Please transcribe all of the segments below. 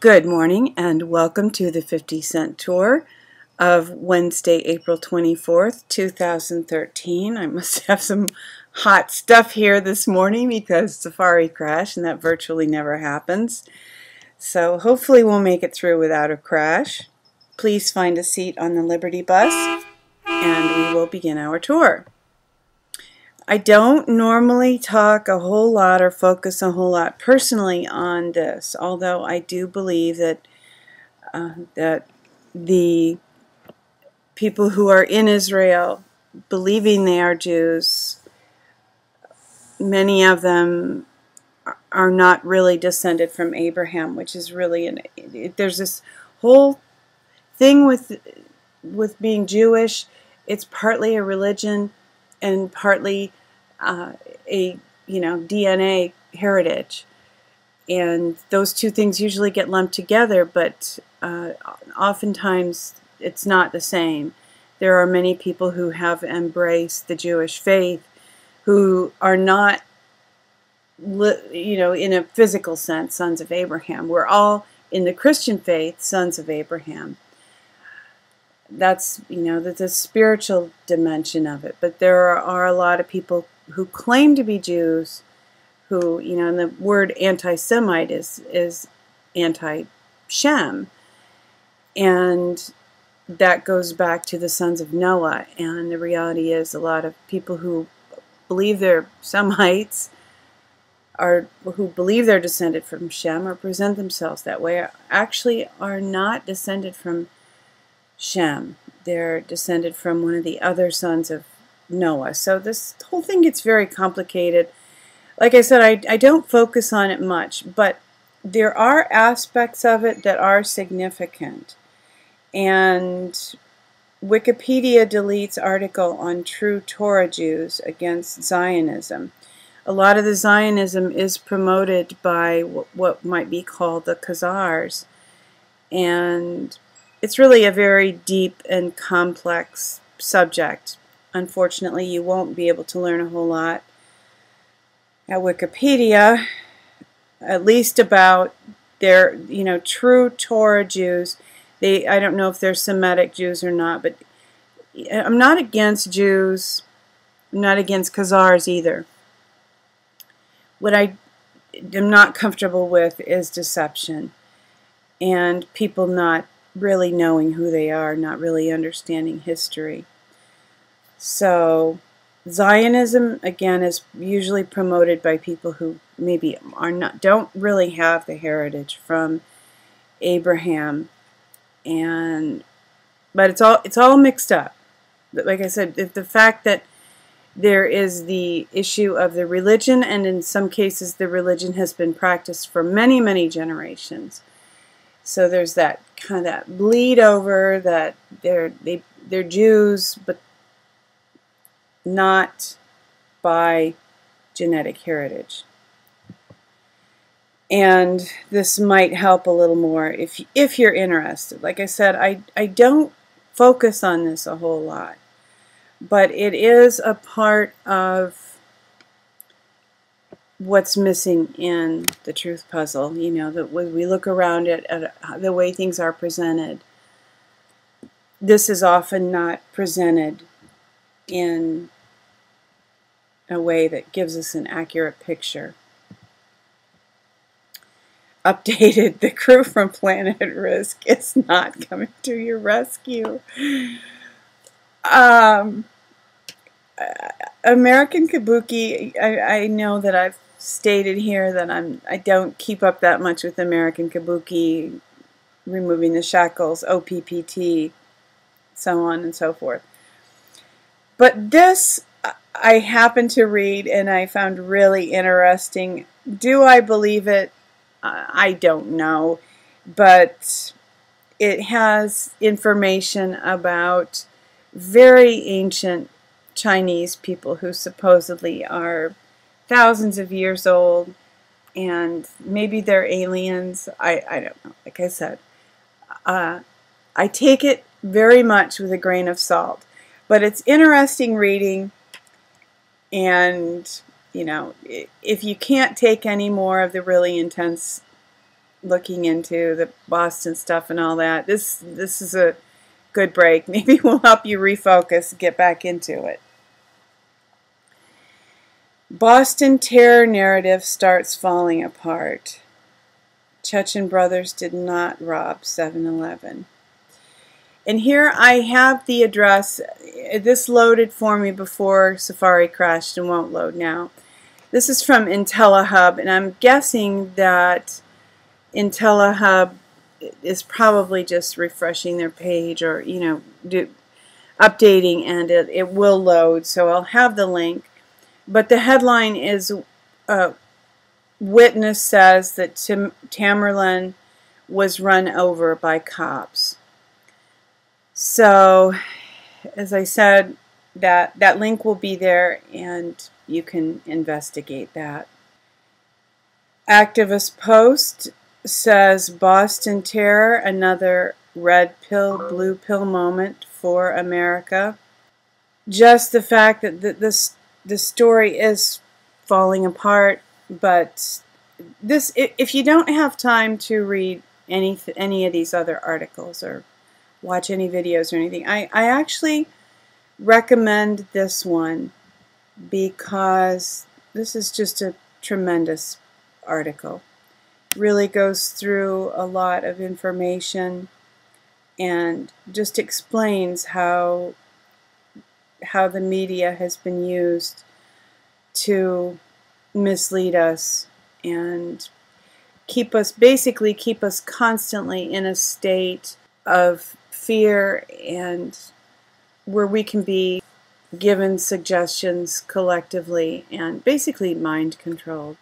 Good morning and welcome to the 50-cent tour of Wednesday, April 24th, 2013. I must have some hot stuff here this morning because Safari crashed and that virtually never happens. So hopefully we'll make it through without a crash. Please find a seat on the Liberty bus and we will begin our tour. I don't normally talk a whole lot or focus a whole lot personally on this, although I do believe that the people who are in Israel believing they are Jews, many of them are not really descended from Abraham, which is really there's this whole thing with being Jewish. It's partly a religion and partly a DNA heritage, and those two things usually get lumped together, but oftentimes it's not the same. There are many people who have embraced the Jewish faith who are not, in a physical sense, sons of Abraham. We're all in the Christian faith sons of Abraham. That's the spiritual dimension of it. But there are a lot of people who claim to be Jews who, and the word anti-Semite is anti-Shem. And that goes back to the sons of Noah. And the reality is a lot of people who believe they're Semites who believe they're descended from Shem or present themselves that way actually are not descended from Shem. They're descended from one of the other sons of Noah. So this whole thing gets very complicated. Like I said, I don't focus on it much, but there are aspects of it that are significant. And Wikipedia deletes article on true Torah Jews against Zionism. A lot of the Zionism is promoted by what might be called the Khazars. And it's really a very deep and complex subject. Unfortunately, you won't be able to learn a whole lot at Wikipedia, at least about their, true Torah Jews. I don't know if they're Semitic Jews or not, but I'm not against Jews. I'm not against Khazars either. What I am not comfortable with is deception and people not really knowing who they are, not really understanding history. So Zionism, again, is usually promoted by people who maybe don't really have the heritage from Abraham, but it's all mixed up. But like I said, the fact that there is the issue of the religion, and in some cases the religion has been practiced for many, many generations. So there's that kind of that bleed over that they're Jews, but not by genetic heritage. And this might help a little more if you're interested. Like I said, I don't focus on this a whole lot, but it is a part of what's missing in the truth puzzle. That when we look around at the way things are presented, this is often not presented in a way that gives us an accurate picture. Updated, the crew from Planet Rizq is not coming to your rescue. American Kabuki, I know that I've stated here that I don't keep up that much with American Kabuki, removing the shackles, OPPT, so on and so forth. But this I happened to read and I found really interesting. Do I believe it? I don't know, but it has information about very ancient Chinese people who supposedly are thousands of years old, and maybe they're aliens. I don't know. Like I said, I take it very much with a grain of salt, but it's interesting reading. And if you can't take any more of the really intense looking into the Boston stuff and all that. This is a good break. Maybe we'll help you refocus, get back into it. Boston terror narrative starts falling apart. Chechen brothers did not rob 7-Eleven. And here I have the address. This loaded for me before Safari crashed and won't load now. This is from IntelliHub, and I'm guessing that IntelliHub is probably just refreshing their page, or updating, and it will load, so I'll have the link. But the headline is witness says that Tamerlan was run over by cops. So, as I said, that link will be there, and you can investigate that. Activist Post says Boston terror, another red pill, blue pill moment for America. Just the fact that the story is falling apart, but if you don't have time to read any of these other articles or watch any videos or anything, I actually recommend this one, because this is just a tremendous article. Really goes through a lot of information and just explains how the media has been used to mislead us and basically keep us constantly in a state of fear, and where we can be given suggestions collectively and basically mind controlled.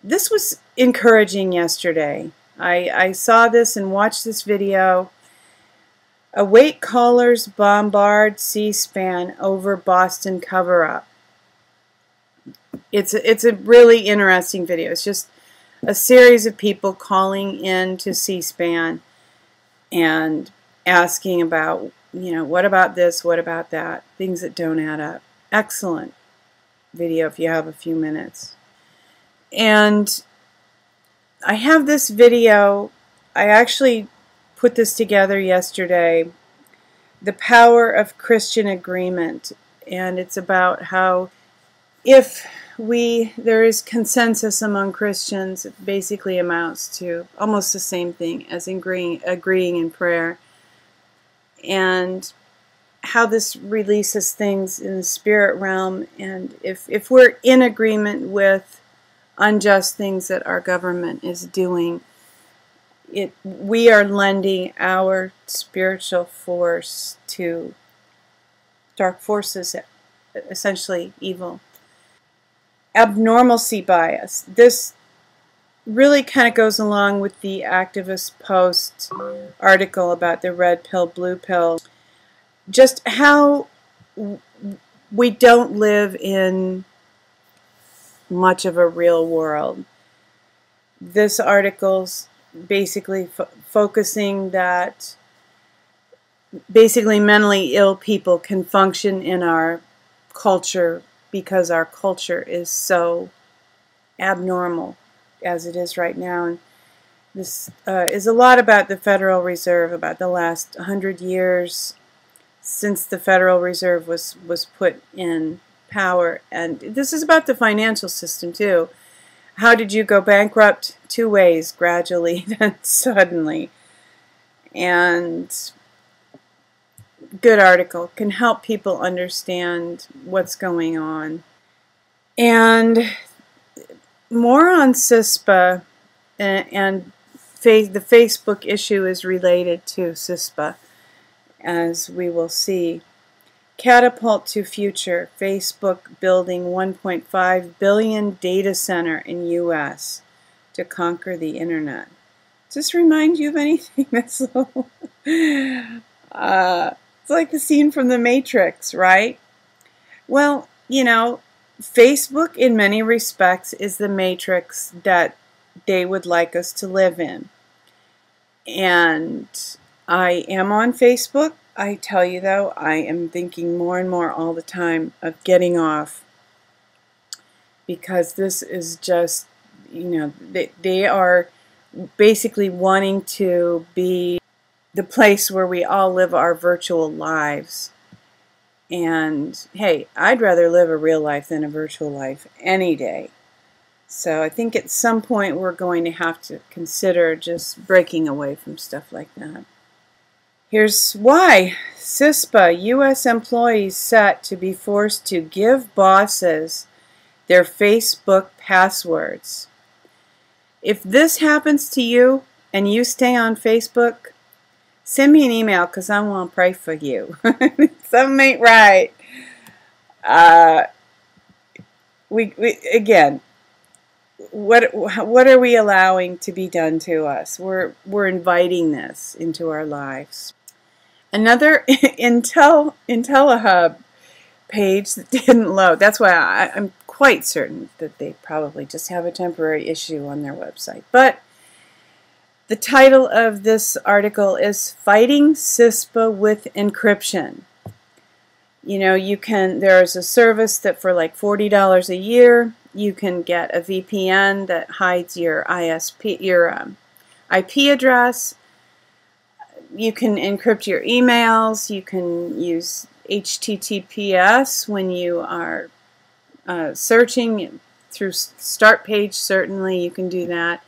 This was encouraging yesterday. I saw this and watched this video. Await callers bombard C-SPAN over Boston cover-up. It's a really interesting video. It's just a series of people calling in to C-SPAN and asking about, what about this, what about that, things that don't add up. Excellent video if you have a few minutes. And I have this video. I actually put this together yesterday, The Power of Christian Agreement, and it's about how if there is consensus among Christians, it basically amounts to almost the same thing as agreeing in prayer, and how this releases things in the spirit realm. And if we're in agreement with unjust things that our government is doing, we are lending our spiritual force to dark forces, essentially evil. Abnormalcy bias. This really kind of goes along with the Activist Post article about the red pill, blue pill. Just how we don't live in much of a real world. This article's basically focusing that basically mentally ill people can function in our culture because our culture is so abnormal as it is right now. And this is a lot about the Federal Reserve, about the last 100 years since the Federal Reserve was put in power. And this is about the financial system too. How did you go bankrupt? Two ways, gradually, then suddenly. And good article, can help people understand what's going on. And more on CISPA, and the Facebook issue is related to CISPA, as we will see. Catapult to future, Facebook building 1.5 billion data center in U.S. to conquer the internet. Does this remind you of anything? That's so it's like the scene from The Matrix, right? Well, Facebook in many respects is the matrix that they would like us to live in. And I am on Facebook. I tell you though, I am thinking more and more all the time of getting off, because this is just, they are basically wanting to be the place where we all live our virtual lives. And hey, I'd rather live a real life than a virtual life any day. So I think at some point we're going to have to consider just breaking away from stuff like that. Here's why. CISPA, U.S. employees set to be forced to give bosses their Facebook passwords. If this happens to you and you stay on Facebook, send me an email because I want to pray for you. Something ain't right. Again, what are we allowing to be done to us? We're inviting this into our lives. Another IntelliHub page that didn't load. That's why I'm quite certain that they probably just have a temporary issue on their website. But the title of this article is Fighting CISPA with Encryption. You know, there's a service that for like $40 a year, you can get a VPN that hides your IP address. You can encrypt your emails. You can use HTTPS when you are searching through Start Page. Certainly you can do that.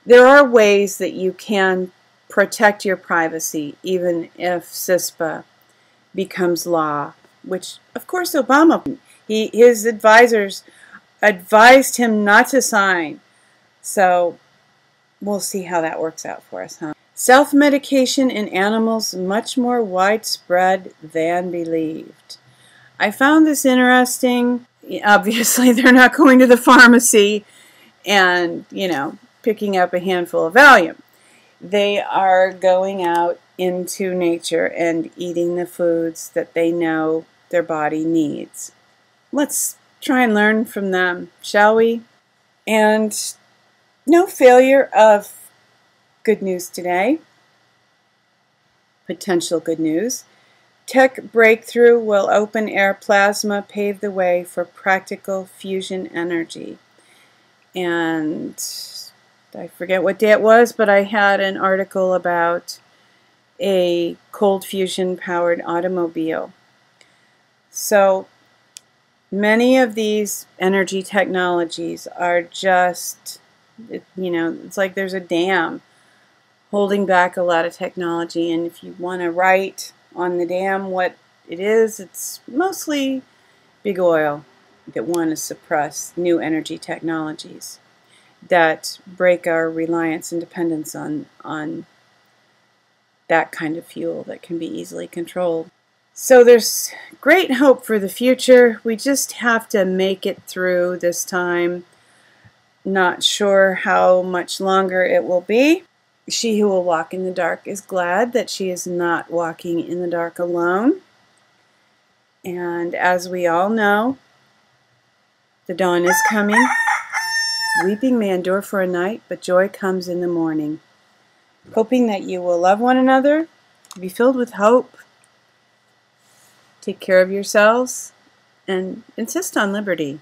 There are ways that you can protect your privacy even if CISPA becomes law, which of course Obama, his advisors advised him not to sign. So we'll see how that works out for us, huh? Self-medication in animals much more widespread than believed. I found this interesting. Obviously, they're not going to the pharmacy and, you know, picking up a handful of Valium. They are going out into nature and eating the foods that they know their body needs. Let's try and learn from them, shall we? And no failure of good news today. Potential good news. Tech breakthrough will open air plasma, pave the way for practical fusion energy. And I forget what day it was, but I had an article about a cold fusion powered automobile. So many of these energy technologies are just, you know, it's like there's a dam holding back a lot of technology, and if you want to write on the dam what it is, it's mostly big oil that want to suppress new energy technologies that break our reliance and dependence on that kind of fuel that can be easily controlled. So there's great hope for the future. We just have to make it through this time. Not sure how much longer it will be. She who will walk in the dark is glad that she is not walking in the dark alone. And as we all know, the dawn is coming. Weeping may endure for a night, but joy comes in the morning. Hoping that you will love one another, be filled with hope, take care of yourselves, and insist on liberty.